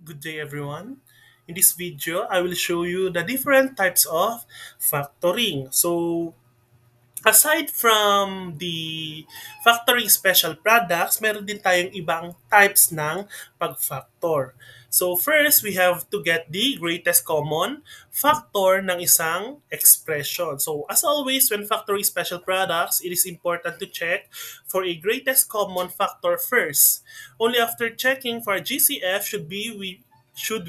Good day, everyone. In this video, I will show you the different types of factoring. So, aside from the factoring special products, meron din tayong ibang types ng pag-factor. So first, we have to get the greatest common factor ng isang expression. So as always, when factoring special products, it is important to check for a greatest common factor first. Only after checking for GCF should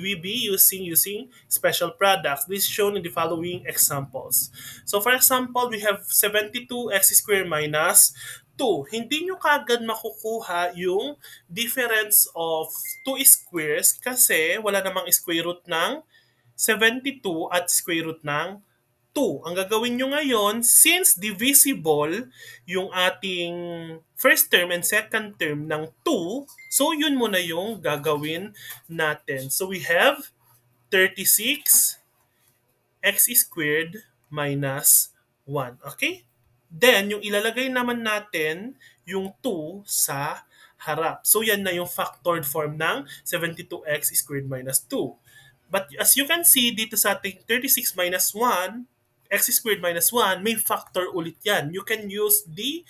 we be using special products. This is shown in the following examples. So for example, we have 72x squared minus 2. Hindi nyo kagad makukuha yung difference of two squares kasi wala namang square root ng 72 at square root ng 2. Ang gagawin nyo ngayon, since divisible yung ating first term and second term ng 2, so yun muna yung gagawin natin. So we have 36 x squared minus 1. Okay? Then, yung ilalagay naman natin yung 2 sa harap. So, yan na yung factored form ng 72x squared minus 2. But as you can see, dito sa ating 36 minus 1, x squared minus 1, may factor ulit yan. You can use the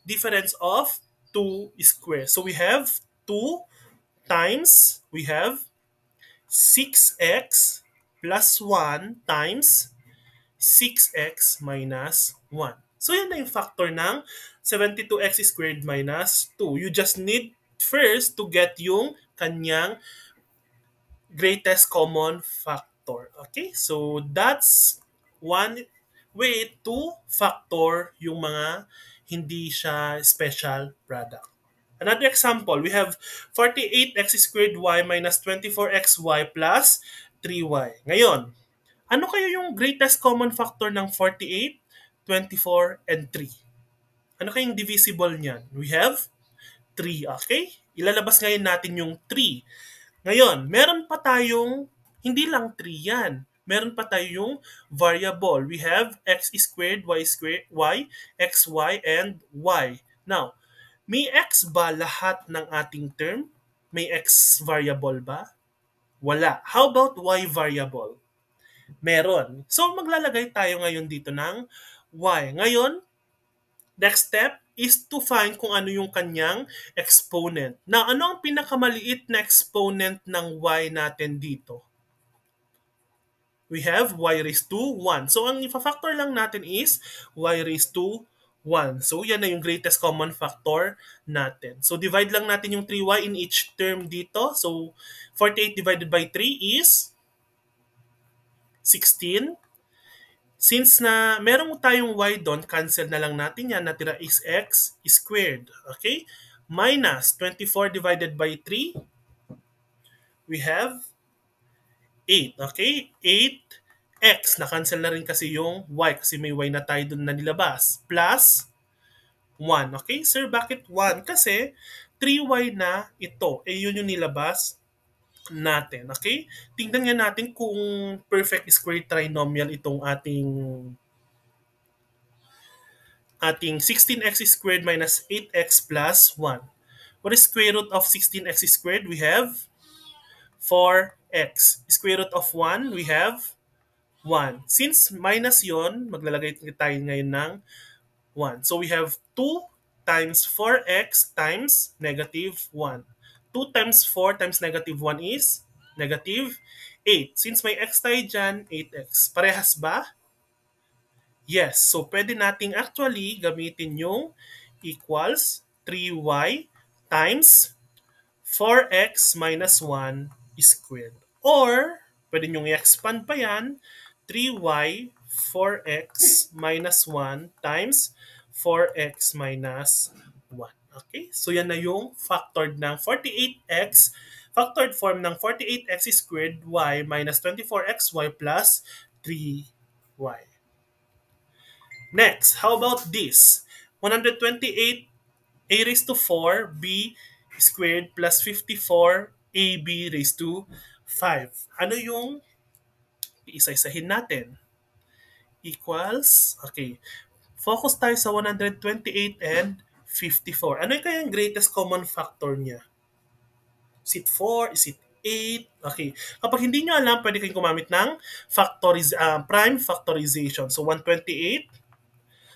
difference of 2 squares. So, we have 2 times, we have 6x plus 1 times 6x minus 1. So, yan na yung factor ng 72x squared minus 2. You just need first to get yung kanyang greatest common factor. Okay? So, that's one way to factor yung mga hindi siya special product. Another example, we have 48x squared y minus 24xy plus 3y. Ngayon, ano kaya yung greatest common factor ng 48, 24, and 3? Ano kayang divisible niyan? We have 3, okay? Ilalabas ngayon natin yung 3. Ngayon, meron pa tayong, hindi lang 3 yan. Meron pa tayong variable. We have x squared, y, xy, and y. Now, may x ba lahat ng ating term? May x variable ba? Wala. How about y variable? Meron. So, maglalagay tayo ngayon dito ng y. Ngayon, next step is to find kung ano yung kanyang exponent. Now, ano ang pinakamaliit na exponent ng y natin dito? We have y raised to 1. So, ang ifa-factor lang natin is y raised to 1. So, yan na yung greatest common factor natin. So, divide lang natin yung 3y in each term dito. So, 48 divided by 3 is 16. Since na meron tayong y doon, cancel na lang natin yan. Natira is x squared. Okay? Minus 24 divided by 3, we have 8. Okay? 8x. Na-cancel na rin kasi yung y kasi may y na tayo doon na nilabas. Plus 1. Okay? Sir, bakit 1? Kasi 3y na ito. Eh, yun yung nilabas natin. Okay? Tingnan nga natin kung perfect square trinomial itong ating 16x squared minus 8x plus 1. What is square root of 16x squared? We have 4x. Square root of 1, we have 1. Since minus yon, maglalagay tayo ngayon ng 1. So we have 2 times 4x times negative 1. 2 times 4 times negative 1 is negative 8. Since may x tayo dyan, 8x. Parehas ba? Yes. So, pwede nating actually gamitin yung equals 3y times 4x minus 1 squared. Or, pwede nyong i-expand pa yan, 3y 4x minus 1 times 4x minus 1. Okay? So, yan na yung factored ng 48x, factored form ng 48x squared y minus 24xy plus 3y. Next, how about this? 128 a raised to 4 b squared plus 54 ab raised to 5. Ano yung isa-isahin natin? Equals, okay. Focus tayo sa 128 and 54. Ano yung kayang greatest common factor niya? Is it 4? Is it 8. Okay. Kapag hindi nyo alam, pwede kayong gumamit ng prime factorization. So, 128.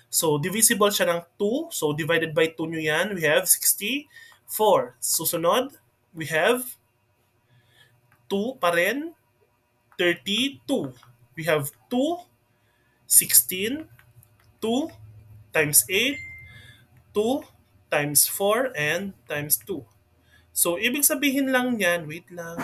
So, divisible siya ng 2. So, divided by 2 nyo yan, we have 64. Susunod, we have 2 pa rin, 32. We have 2, 16, 2 times 8, 2 times 4, and times 2. So, ibig sabihin lang yan, wait lang,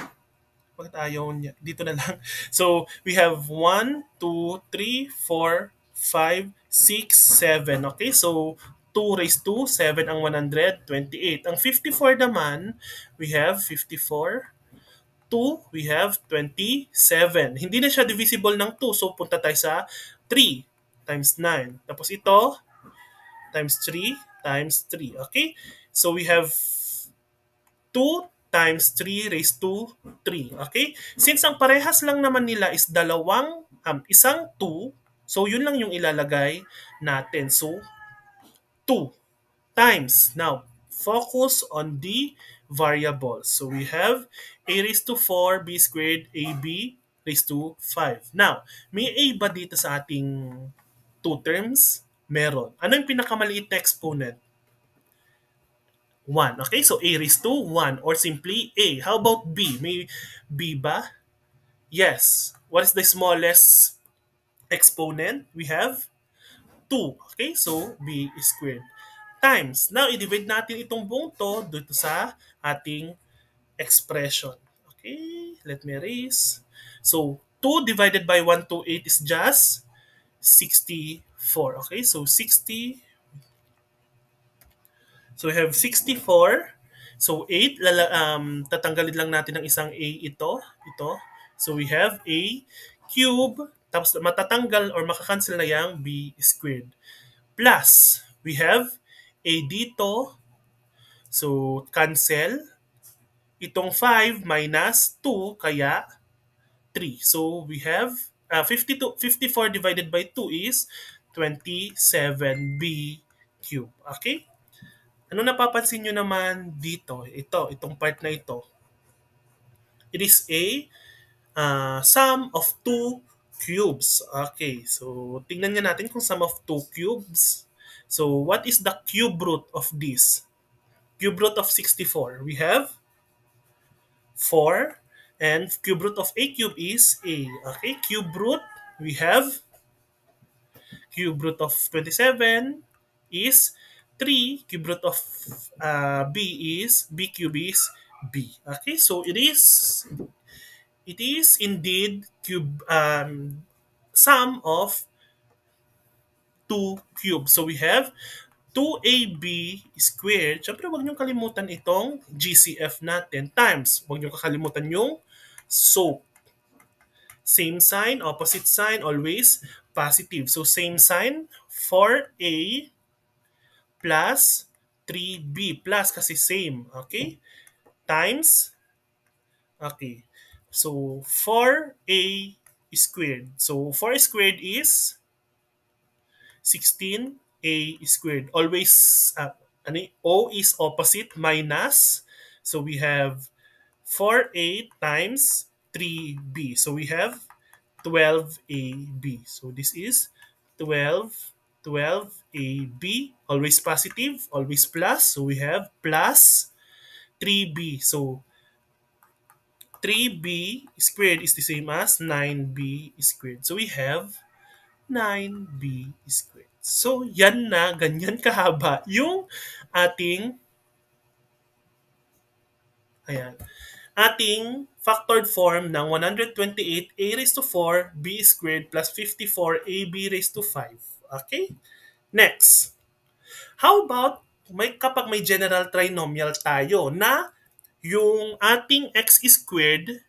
bakit ayaw niya? Dito na lang. So, we have 1, 2, 3, 4, 5, 6, 7. Okay, so 2 raised to 7 ang 128. Ang 54 naman, we have 54. 2, we have 27. Hindi na siya divisible ng 2, so punta tayo sa 3 times 9. Tapos ito, times 3 times 3. Okay? So we have 2 times 3 raised to 3. Okay? Since ang parehas lang naman nila is isang 2, so yun lang yung ilalagay natin. So 2 times. Now, focus on the variables. So we have a raised to 4, b squared, ab raised to 5. Now, may a ba dito sa ating two terms? Meron. Ano yung pinakamaliit na exponent? 1. Okay, so a raised to 1 or simply a. How about b? May b ba? Yes. What is the smallest exponent? We have 2. Okay, so b squared. Times. Now, i-divide natin itong buong to dito sa ating expression. Okay, let me erase. So, 2 divided by 128 is just 64. Okay, so 60. So, we have 64. So, 8. Tatanggalin lang natin ng isang a ito. Ito. So, we have a cube. Tapos, matatanggal or makakancel na yung b squared. Plus, we have a dito. So, cancel. Itong 5 minus 2, kaya 3. So, we have 54 divided by 2 is 27b cube. Okay? Ano napapansin nyo naman dito? Itong part na ito. It is a sum of two cubes. Okay, so tingnan nga natin kung sum of two cubes. So, what is the cube root of this? Cube root of 64. We have 4. And cube root of a cube is a. Okay, cube root, we have cube root of 27 is 3. Cube root of b cube is b. Okay, so it is indeed sum of two cubes. So we have 2ab squared. Siyempre, huwag niyong kalimutan itong GCF natin times. Huwag niyong kakalimutan yung SOAP. Same sign, opposite sign, always positive. So same sign, 4a plus 3b plus kasi same. Okay? Times, okay. So 4a squared. So 4 squared is 16a squared. Always, O is opposite, minus. So we have 4a times 3b. So we have 12ab. So this is 12ab. Always positive, always plus. So we have plus 3b. So 3b squared is the same as 9b squared. So we have 9b squared. So, yan na, ganyan kahaba yung ating, ayan, ating factored form ng 128a raised to 4 b squared plus 54 ab raised to 5. Okay? Next. How about kapag may general trinomial tayo na yung ating x squared,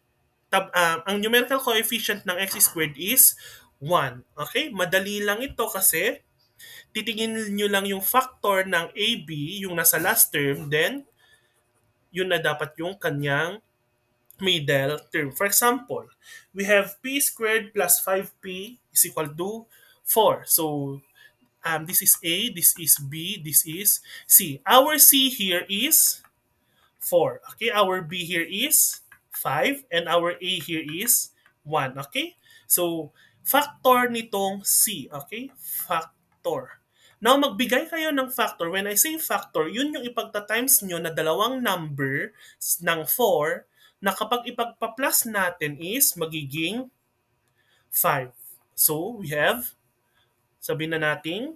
ang numerical coefficient ng x squared is 1. Okay? Madali lang ito kasi titingin nyo lang yung factor ng AB, yung nasa last term, then yun na dapat yung kanyang middle term. For example, we have p squared plus 5p is equal to 4. So, this is A, this is B, this is C. Our C here is 4. Okay, our B here is 5, and our A here is 1. Okay? So, factor nitong C. Okay? Factor. Now, magbigay kayo ng factor. When I say factor, yun yung ipagta-times nyo na dalawang number ng 4 na kapag ipagpa-plus natin is magiging 5. So, we have, sabihin na natin,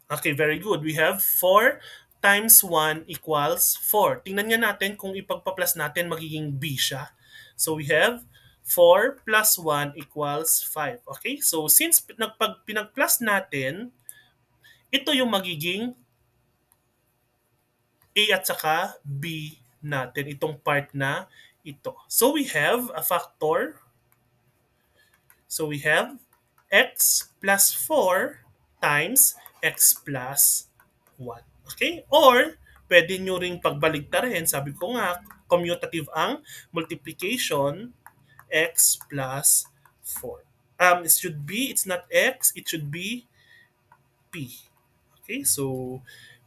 okay, very good. We have 4 times 1 equals 4. Tingnan nga natin kung ipagpa-plus natin, magiging B siya. So we have 4 plus 1 equals 5. Okay? So since pinag-plus natin, ito yung magiging A at saka B natin, itong part na ito. So we have a factor. So we have x plus 4 times x plus 1. Okay? Or, pwede nyo ring pagbaligtarin. Sabi ko nga, commutative ang multiplication, x plus 4. It should be, it's not x, it should be p. Okay? So,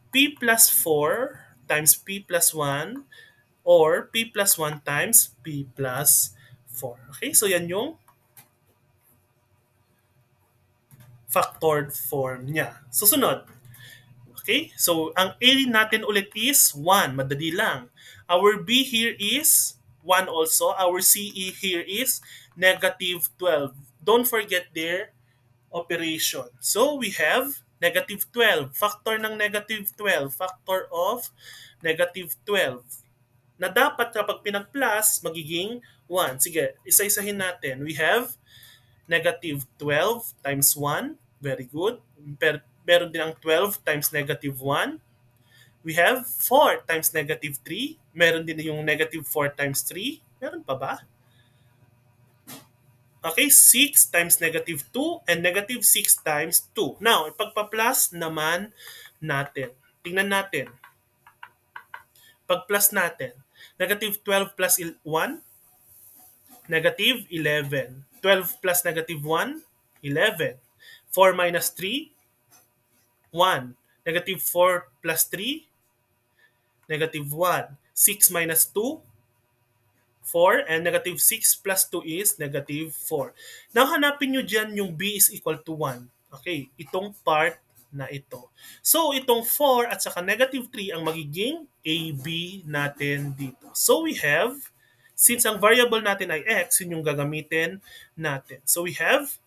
p plus 4 times p plus 1 or p plus 1 times p plus 4. Okay? So, yan yung factored form niya. Susunod. Okay? So, ang A natin ulit is 1. Madali lang. Our B here is 1 also. Our CE here is negative 12. Don't forget their operation. So, we have negative 12. Factor ng negative 12. Factor of negative 12. Na dapat kapag pinag-plus, magiging 1. Sige, isa-isahin natin. We have negative 12 times 1. Very good. Meron din ang 12 times negative 1. We have 4 times negative 3. Meron din yung negative 4 times 3. Meron pa ba? Okay, 6 times negative 2 and negative 6 times 2. Now, ipagpa-plus naman natin. Tingnan natin. Pag-plus natin. Negative 12 plus 1, negative 11. 12 plus negative 1, 11. 4 minus 3, 1. Negative 4 plus 3, negative 1. 6 minus 2, 4. And negative 6 plus 2 is negative 4. Now, hanapin nyo dyan yung B is equal to 1. Okay, itong part na ito. So, itong 4 at saka negative 3 ang magiging AB natin dito. So, we have, since ang variable natin ay x, yun yung gagamitin natin. So, we have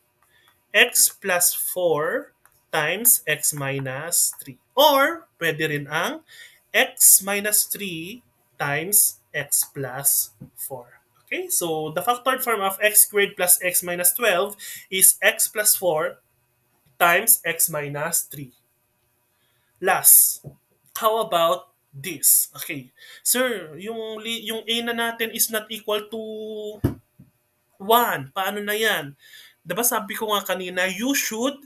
x plus 4 times x minus 3. Or, pwede rin ang x minus 3 times x plus 4. Okay, so the factored form of x squared plus x minus 12 is x plus 4 times x minus 3. Last, how about this? Okay, sir, yung a na natin is not equal to 1. Paano na yan? Diba sabi ko nga kanina, you should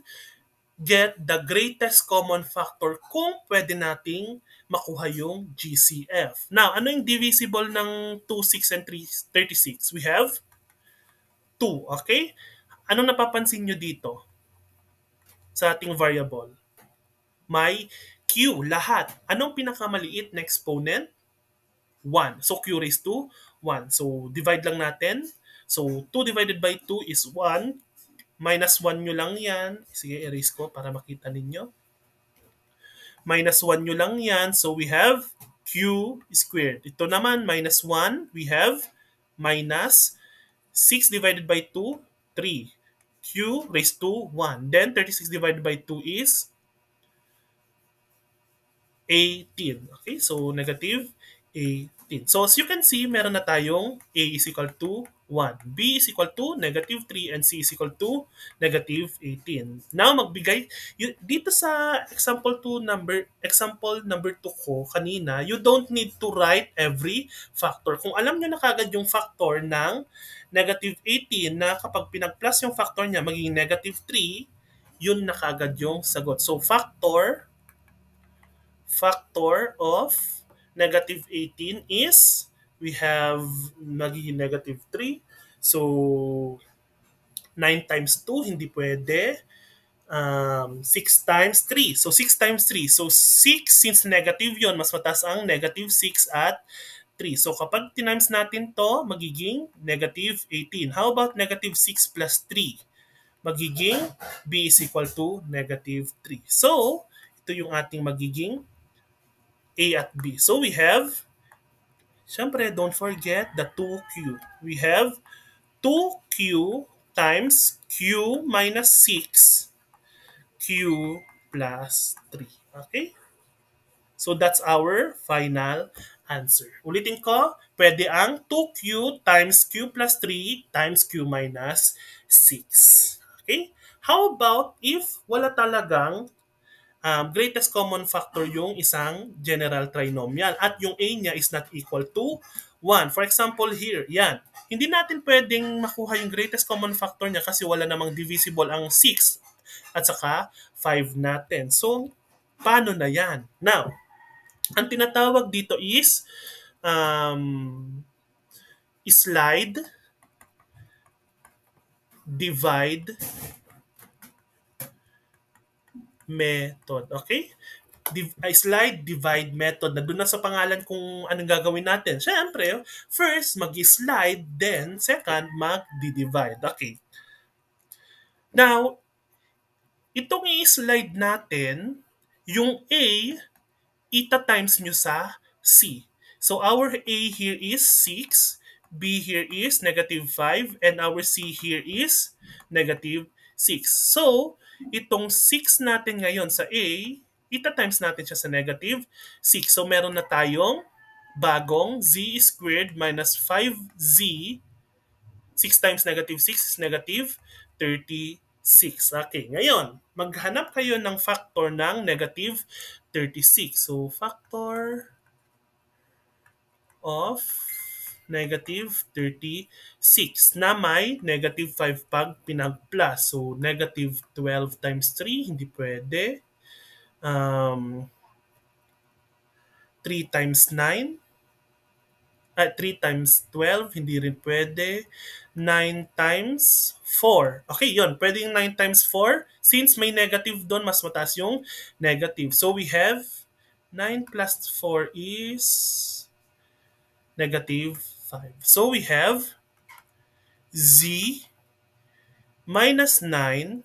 get the greatest common factor kung pwede nating makuha yung GCF. Now, ano yung divisible ng 2, 6, and 36? We have 2, okay? Anong napapansin nyo dito sa ating variable? May Q, lahat. Anong pinakamaliit na exponent? 1. So, Q raised to 1. So, divide lang natin. So, 2 divided by 2 is 1. Minus 1 nyo lang yan. Sige, erase ko para makita ninyo. Minus 1 nyo lang yan. So, we have Q squared. Ito naman, minus 1. We have minus 6 divided by 2, 3. Q raised to 1. Then, 36 divided by 2 is 18. Okay, so negative 18. So, as you can see, meron na tayong A is equal to 1, B is equal to negative 3, and C is equal to negative 18. Now, magbigay, dito sa example number 2 ko kanina, you don't need to write every factor. Kung alam nyo na kagad yung factor ng negative 18 na kapag pinag-plus yung factor niya, magiging negative 3, yun na kagad yung sagot. So, factor of negative 18 is, we have magiging negative 3. So, 9 times 2, hindi pwede. 6 times 3. So, 6 times 3. So, 6, since negative yon, mas mataas ang negative 6 at 3. So kapag tinimes natin to, magiging negative 18. How about negative 6 plus 3? Magiging b is equal to negative 3. So, ito yung ating magiging a at b. So we have, syempre, don't forget the 2q. We have 2q times q minus 6 q plus 3. Okay? So that's our final answer. Ulitin ko, pwede ang 2q times q plus 3 times q minus 6. Okay? How about if wala talagang greatest common factor yung isang general trinomial at yung a niya is not equal to 1. For example here, yan. Hindi natin pwedeng makuha yung greatest common factor niya kasi wala namang divisible ang 6 at saka 5 natin. So, paano na yan? Now, ang tinatawag dito is slide, divide, method. Okay? Slide divide method na doon na sa pangalan kung anong gagawin natin. Siyempre, first mag-slide, then second mag-divide. Okay. Now, itong i-slide natin, yung A, times nyo sa C. So our A here is 6, B here is negative 5, and our C here is negative 6. So, itong 6 natin ngayon sa A, times natin siya sa negative 6. So, meron na tayong bagong z squared minus 5z. 6 times negative 6 is negative 36. Okay, ngayon, maghanap kayo ng factor ng negative 36. So, factor of negative 36 na may negative 5 pag pinag-plus. So, negative 12 times 3, hindi pwede. 3 times 9, 3 times 12, hindi rin pwede. 9 times 4. Okay, yun. Pwede yung 9 times 4. Since may negative doon, mas mataas yung negative. So, we have 9 plus 4 is negative 5. So, we have z minus 9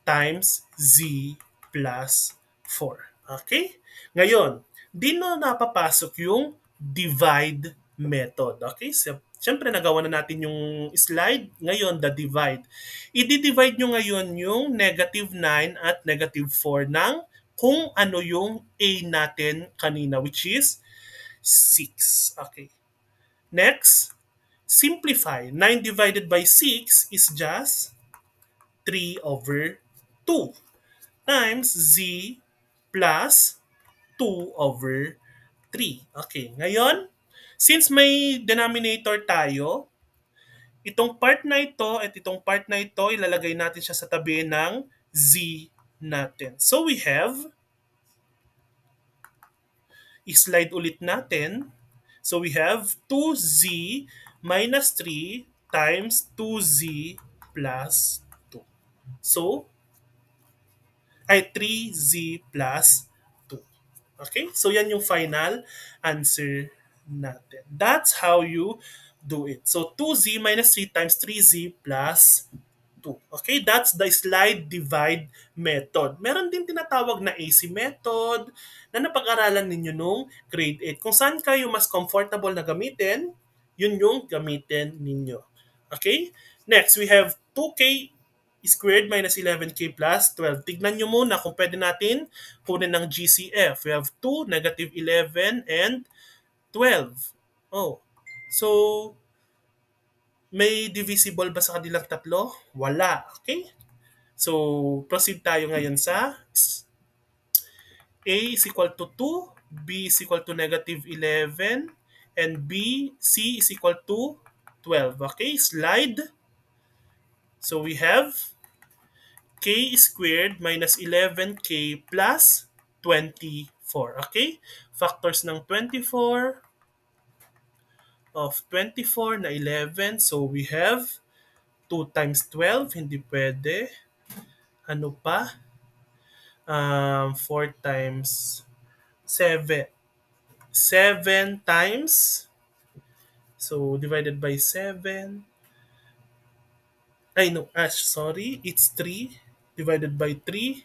times z plus 4. Okay? Ngayon, di na napapasok yung divide method. Okay? So, siyempre, nagawa na natin yung slide. Ngayon, the divide. I-divide nyo ngayon yung negative 9 at negative 4 ng kung ano yung a natin kanina, which is 6. Okay. Next, simplify. 9 divided by 6 is just 3 over 2 times z plus 2 over 3. Okay, ngayon, since may denominator tayo, itong part na ito at itong part na ito, ilalagay natin siya sa tabi ng z natin. So we have, i-slide ulit natin. So we have 2z minus 3 times 2z plus 2. So, ay 3z plus 2. Okay? So, yan yung final answer natin. That's how you do it. So, 2z minus 3 times 3z plus 2. Okay? That's the slide divide method. Meron din tinatawag na AC method na napag-aralan ninyo nung grade 8. Kung saan kayo mas comfortable na gamitin, yun yung gamitin ninyo. Okay? Next, we have 2k squared minus 11k plus 12. Tignan nyo muna kung pwede natin kunin ng GCF. We have 2, negative 11, and 12. Oh. So, may divisible ba sa kanilang tatlo? Wala. Okay? So, proceed tayo ngayon sa A is equal to 2, B is equal to negative 11, and C is equal to 12. Okay? Slide. So, we have k squared minus 11k plus 24. Okay? Factors ng 24 of 24 na 11. So, we have 2 times 12. Hindi pwede. Ano pa? 4 times 7. 7 times So divided by 7. No, sorry. It's 3 divided by 3.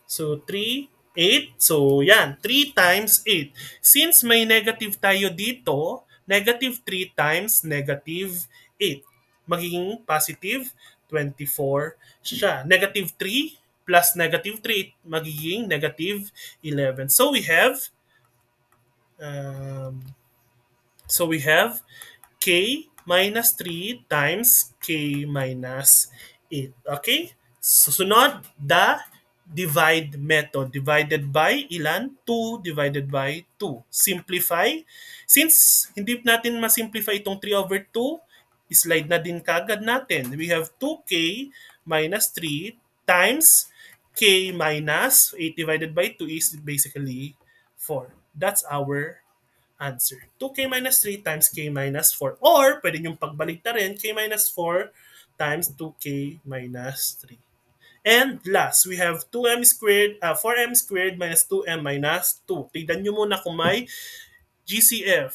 So 3, 8. So yan, 3 times 8. Since may negative tayo dito, negative 3 times negative 8. Magiging positive 24 siya. Negative 3 plus negative 3 magiging negative 11. Um, we have k minus 3 times k minus 8. Okay? Susunod, the divide method. Divided by ilan? 2 divided by 2. Simplify. Since hindi natin masimplify itong 3 over 2, slide na din kagad natin. We have 2k minus 3 times k minus 8 divided by 2 is basically 4. That's our answer. 2k minus 3 times k minus 4. Or, pwede nyo pagbalik na rin, k minus 4 times 2k minus 3. And last, we have 4m squared minus 2m minus 2. Tignan nyo muna kung may GCF.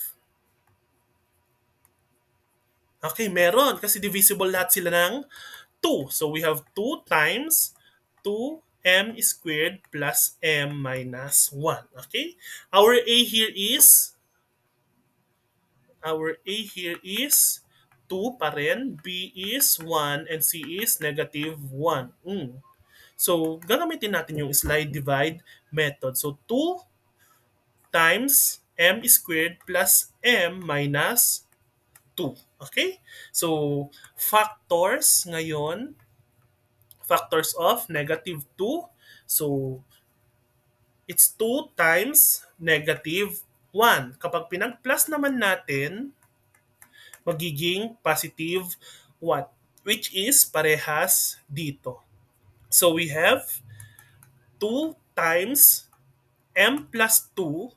Okay, meron. Kasi divisible lahat sila ng 2. So we have 2 times 2m squared plus m minus 1. Okay? Our A here is 2 pa rin, B is 1, and C is negative 1. So, gagamitin natin yung slide divide method. So, 2 times m squared plus m minus 2. Okay? So, factors of negative 2. So, it's 2 times negative 1. Kapag pinag-plus naman natin, magiging positive what? Which is parehas dito. So we have 2 times m plus 2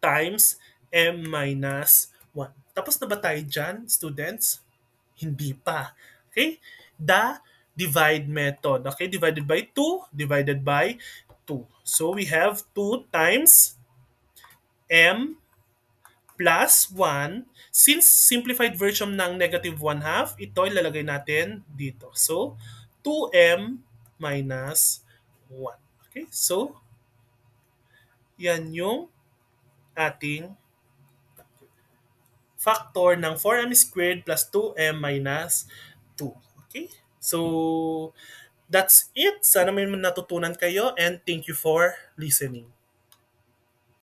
times m minus 1. Tapos na ba tayo dyan, students? Hindi pa. Okay? The divide method. Okay? Divided by 2, divided by 2. So we have 2 times m plus 1. Since simplified version ng negative 1 half, ito ilalagay natin dito. So, 2m minus 1. Okay? So, yan yung ating factor ng 4m squared plus 2m minus 2. Okay? So, that's it. Sana may natutunan kayo and thank you for listening.